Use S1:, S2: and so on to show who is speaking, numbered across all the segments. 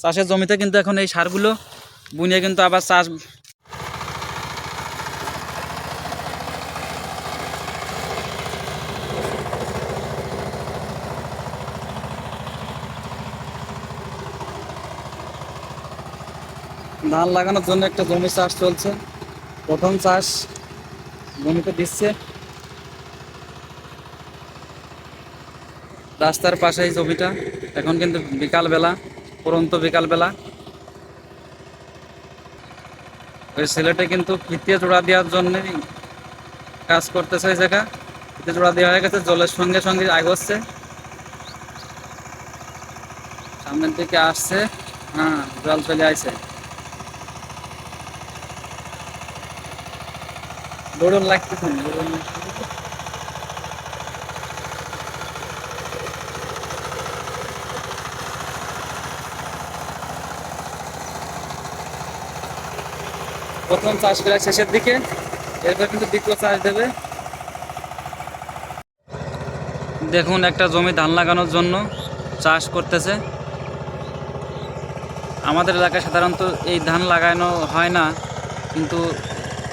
S1: চাষের জমিতে কিন্তু এখন এই সারগুলো বুনিয়ে কিন্তু আবার চাষ ধান লাগানোর জন্য একটা জমি চাষ চলছে। প্রথম চাষ জমিতে দিচ্ছে। রাস্তার পাশে এই জমিটা। এখন কিন্তু বিকালবেলা, পরন্ত বিকালবেলা। ওই ছেলেটা কিন্তু ফিতে জোড়া দেওয়ার জন্য কাজ করতেছে। ওই জায়গা ফিতে জোড়া দেওয়া হয়ে গেছে, জলের সঙ্গে সঙ্গে আগচ্ছে, সামনের দিকে আসছে। হ্যাঁ, জল চলে আসছে। দৌড়ন লাগতেছে না, দৌড়ন লাগতেছে। প্রথম চাষ করে শেষের দিকে, এরপর কিন্তু দ্বিতীয় চাষ দেবে। দেখুন একটা জমি ধান লাগানোর জন্য চাষ করতেছে। আমাদের এলাকায় সাধারণত এই ধান লাগানো হয় না, কিন্তু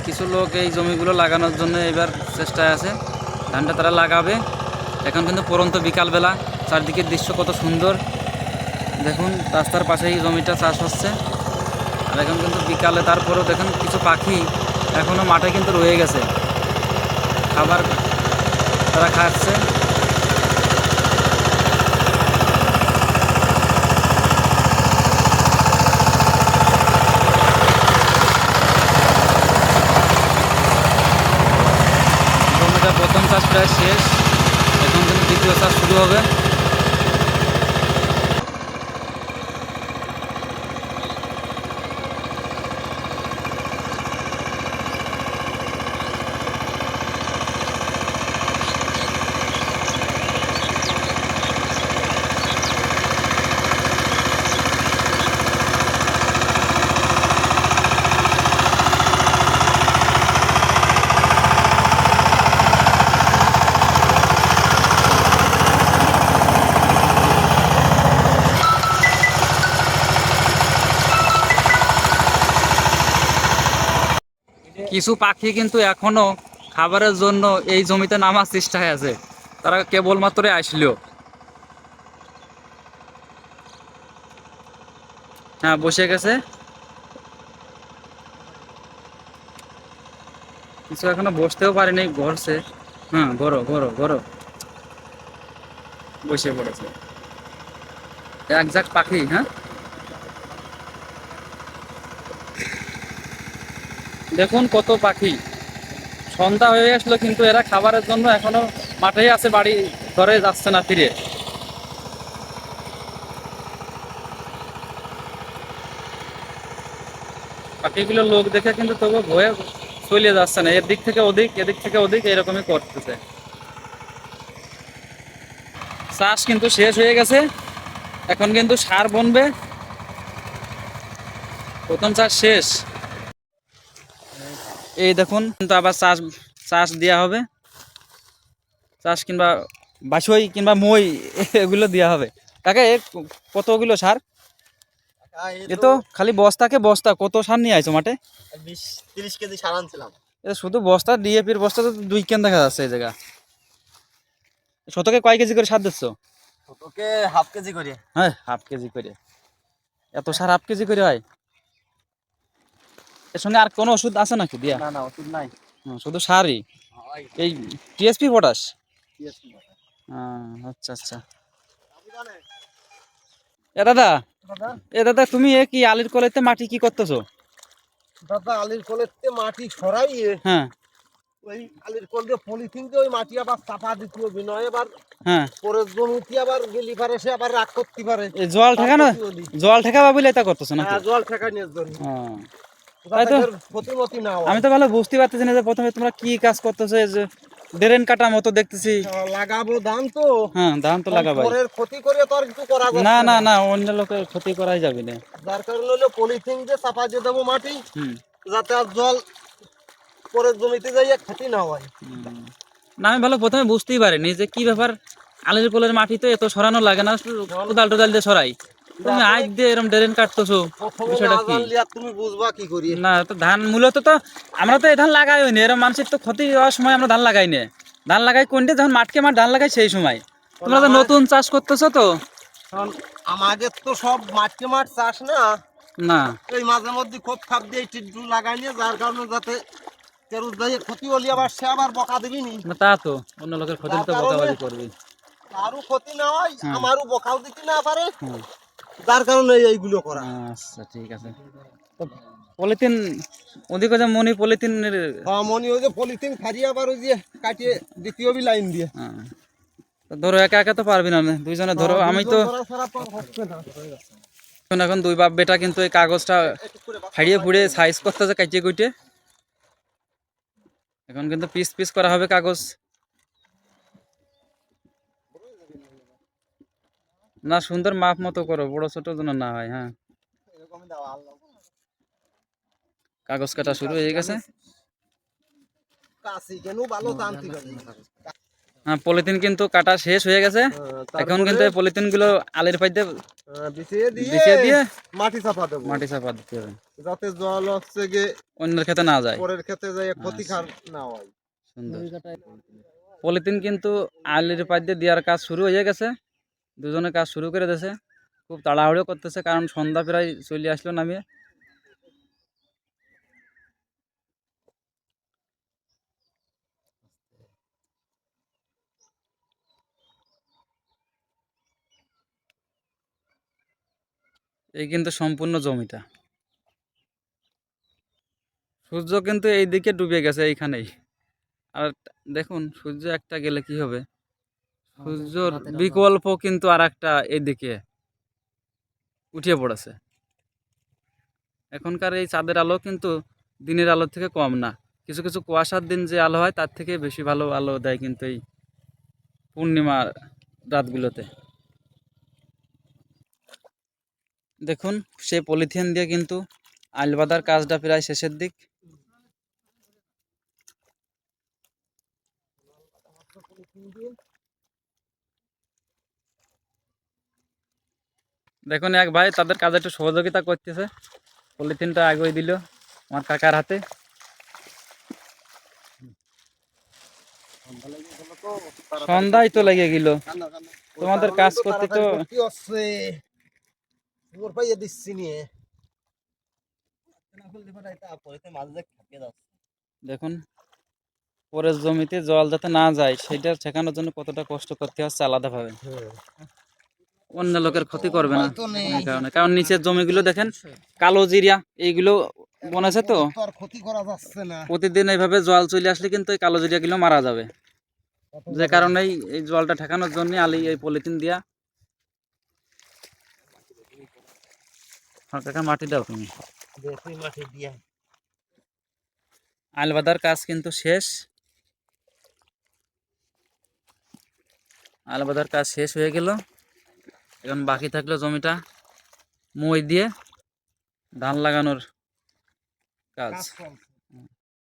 S1: কিছু লোক এই জমিগুলো লাগানোর জন্য এবার চেষ্টায় আছে। ধানটা তারা লাগাবে। এখন কিন্তু পরন্ত বিকালবেলা, চারদিকের দৃশ্য কত সুন্দর দেখুন। রাস্তার পাশেই জমিটা চাষ হচ্ছে। আর এখন কিন্তু বিকালে, তারপরেও দেখুন কিছু পাখি এখনও মাঠে কিন্তু রয়ে গেছে, খাবার তারা খাচ্ছে। জমিটা প্রথম চাষ প্রায় শেষ, এখন কিন্তু দ্বিতীয় চাষ শুরু হবে। কিছু পাখি কিন্তু এখনো খাবারের জন্য এই জমিতে নামার চেষ্টায় আছে। তারা কেবলমাত্র আসলো। হ্যাঁ, বসে গেছে। কিছু এখনো বসতেও পারেনি, ঘরছে। হ্যাঁ, ঘরো ঘরো ঘরো, বসে পড়েছে এক ঝাঁক পাখি। হ্যাঁ, দেখুন কত পাখি। সন্ধ্যা হয়ে আসলো কিন্তু এরা খাবারের জন্য এখনো মাঠেই আছে, বাড়ি ঘরে যাচ্ছে না ফিরে। পাখিগুলো লোক দেখে কিন্তু তবু ভয়ে চলে যাচ্ছে না, এর দিক থেকে ওদিক, এদিক থেকে ওদিক, এরকমই করতেছে। চাষ কিন্তু শেষ হয়ে গেছে, এখন কিন্তু সার বনবে। প্রথম চাষ শেষ। এই দেখুন কিন্তু আবার চাষ চাষ দেওয়া হবে। চাষ কিংবা বাসই কিংবা মই এগুলো দেওয়া হবে। কাকা কতগুলো সার? এ তো খালি বস্তাকে বস্তা, কত সার নিয়ে আইছো মাঠে?
S2: 20-30 কেজি সার আনছিলাম।
S1: শুধু বস্তা, ডিএপির বস্তা তো 2 কেন দেখা যাচ্ছে এই জায়গা। শতকে কয় কেজি করে সার দিচ্ছ?
S2: শতকে হাফ কেজি করে।
S1: হ্যাঁ, হাফ কেজি করে। এত সার হাফ কেজি করে হয়? এর সঙ্গে আর কোনো ওষুধ আছে নাকি দিয়া?
S2: না না, ওষুধ নাই,
S1: শুধু সারই। এই টিএসপি পটাশ। আচ্ছা আচ্ছা। দাদা, দাদা তুমি কি আলির কলেতে মাটি কি করতেছো?
S2: দাদা আলির কলেতে মাটি সরাইয়ে,
S1: হ্যাঁ,
S2: ওই আলির কল দিয়ে পলিথিন দিয়ে ওই মাটি আবার চাপা দিতে হবে, নয় এবার
S1: হ্যাঁ
S2: পরের জমিতে আবার গেলি পারে, সে আবার রাগ করতে পারে।
S1: জল ঠেকানো, জল ঠেকাবা বলে এটা করতেছো নাকি?
S2: জল ঠেকানোর জন্য।
S1: তাই তো,
S2: ক্ষতিমতি না হয়।
S1: আমি তো ভালো বুঝতে পারতেছি না যে প্রথমে তোমরা কি কাজ করতেছো। যে ড্রেন কাটা মতো দেখতেছি।
S2: লাগাবো ধান তো।
S1: হ্যাঁ, ধান তো লাগাবাই।
S2: পরের ক্ষতি করে তো আর কিছু করা যাবে
S1: না না না, অন্য লোকের ক্ষতি করাই যাবে না।
S2: যার কারণে হলো পলিথিন দিয়ে চাপা দিয়ে দেবো মাটি,
S1: হুম,
S2: যাতে আর জল পরের জমিতে যাইয়া ক্ষতি না হয়।
S1: না আমি ভালো প্রথমে বুঝতেই পারিনি যে কি ব্যাপার। আলির কোলের মাটি তো এত সরানো লাগে না, কোদাল টোদাল দিয়ে সরাই। তুমি আজ দিয়ে এরকম ড্রেন কাটতেছো,
S2: প্রথমে
S1: বিষয়টা
S2: না
S1: কি?
S2: জানলে আর তুমি বুঝবা কি করি?
S1: না তো ধান মূলত তো আমরা তো এই ধান লাগাই নি, এরকম মানুষের তো ক্ষতি হওয়ার সময় আমরা ধান লাগাই নি। ধান লাগাই কোনটা, যখন মাঠকে মাঠ ধান লাগাই সেই সময়। তোমরা তো নতুন চাষ করতেছো তো।
S2: কারণ আমাদের তো সব মাঠকে মাঠ চাষ না,
S1: না
S2: এই মাঝে মধ্যে খুব খাপ দিয়ে টিডু লাগাই নিয়ে, যার কারণে যাতে কেরু যাই ক্ষতি হলি আবার সে আবার বকা দিবি নি।
S1: না, তা তো অন্য লোকের ক্ষতি
S2: যার
S1: তো
S2: কারণে
S1: বকাবাজি করবি।
S2: কারু ক্ষতি না হয়,
S1: হুম।
S2: আমারও বকাও দিতে না পারে,
S1: হুম।
S2: যার কারণে এইগুলো করা।
S1: আচ্ছা ঠিক আছে। তো পলিথিন ওদিকে যে মনি পলিথিনের
S2: মনে হয় যে পলিথিন খারিয়ে আবার ওই যে কাটিয়ে দ্বিতীয় বি লাইন দিয়ে।
S1: তো ধরো একা একা তো পারবি না, দুইজনে ধরো। আমি তো
S2: দুইজন করা ছাড়া তো আর হচ্ছে না।
S1: এখন দুই বাপ বেটা কিন্তু এই কাগজটা
S2: একটু করে বাচ্চা
S1: ফাড়িয়ে ফুড়িয়ে সাইজ করতেছে কাটিয়ে কুইটে। এখন কিন্তু পিস পিস করা হবে কাগজ। না সুন্দর মাপ মতো করো, বড় ছোট যেন না হয়। হ্যাঁ,
S2: এরকমই দেওয়া আল্লাহ।
S1: কাগজ কাটা শুরু হয়ে গেছে।
S2: কাশি কেন ভালো তান্ত্রিক আছে।
S1: হ্যাঁ, পলিথিন কিন্তু কাটা শেষ হয়ে গেছে। এখন কিন্তু এই পলিথিন গুলো আলের পাইতে
S2: বিছিয়ে দিয়ে
S1: বিছিয়ে দিয়ে
S2: মাটি চাপা দেবো,
S1: মাটি চাপা দিতে হবে,
S2: যাতে জল হচ্ছে গে
S1: অন্যের খেতে না যায়।
S2: পরের ক্ষেত্রে যায় ক্ষতি না হয়।
S1: সুন্দর। পলিথিন কিন্তু আলের পাইতে দেওয়ার কাজ শুরু হয়ে গেছে। দুজনে কাজ শুরু করে দিয়েছে, খুব তাড়াহুড়ো করতেছে, কারণ সন্ধ্যা প্রায় চলে আসলো নামিয়ে। এই কিন্তু সম্পূর্ণ জমিটা, সূর্য কিন্তু এই দিকে ডুবে গেছে এইখানেই। আর দেখুন সূর্য একটা গেলে কি হবে, সূর্যর বিকল্প কিন্তু আর একটা এদিকে উঠিয়ে পড়েছে। এখনকার এই চাঁদের আলো কিন্তু দিনের আলো থেকে কম না। কিছু কিছু কুয়াশার দিন যে আলো হয় তার থেকে বেশি ভালো আলো দেয় কিন্তু এই পূর্ণিমার রাতগুলোতে। দেখুন সেই পলিথিন দিয়ে কিন্তু আল বাঁধার কাজটা প্রায় শেষের দিক। দেখুন এক ভাই তাদের কাজে একটু সহযোগিতা করতেছে, পলিথিনটা আগে দিল আমার কাকার হাতে। সন্ধ্যায় তো লেগে গেল, তোমাদের কাজ করতে তো।
S2: কি হচ্ছে ওর পাইয়ে দিচ্ছি নিয়ে
S1: দেখুন পরের জমিতে জল যাতে না যায় সেটা শেখানোর জন্য কতটা কষ্ট করতে হচ্ছে আলাদাভাবে। অন্য লোকের ক্ষতি করবে না এই কারণে, কারণ নিচের জমিগুলো দেখেন কালো জিরিয়া এইগুলো বনেছে তো,
S2: আর ক্ষতি করা যাচ্ছে না।
S1: প্রতিদিন এইভাবে জল চলে আসলে কিন্তু এই কালো জিরিয়াগুলো মারা যাবে। যে কারণেই এই জলটা ঠেকানোর জন্য আলি এই পলিথিন দিয়া। কাকা মাটি দাও তুমি।
S2: দেখি মাটি দিয়া
S1: আল বাঁধার কাজ কিন্তু শেষ, আল বাঁধার কাজ শেষ হয়ে গেল। এখন বাকি থাকলো জমিটা মই দিয়ে ধান লাগানোর কাজ।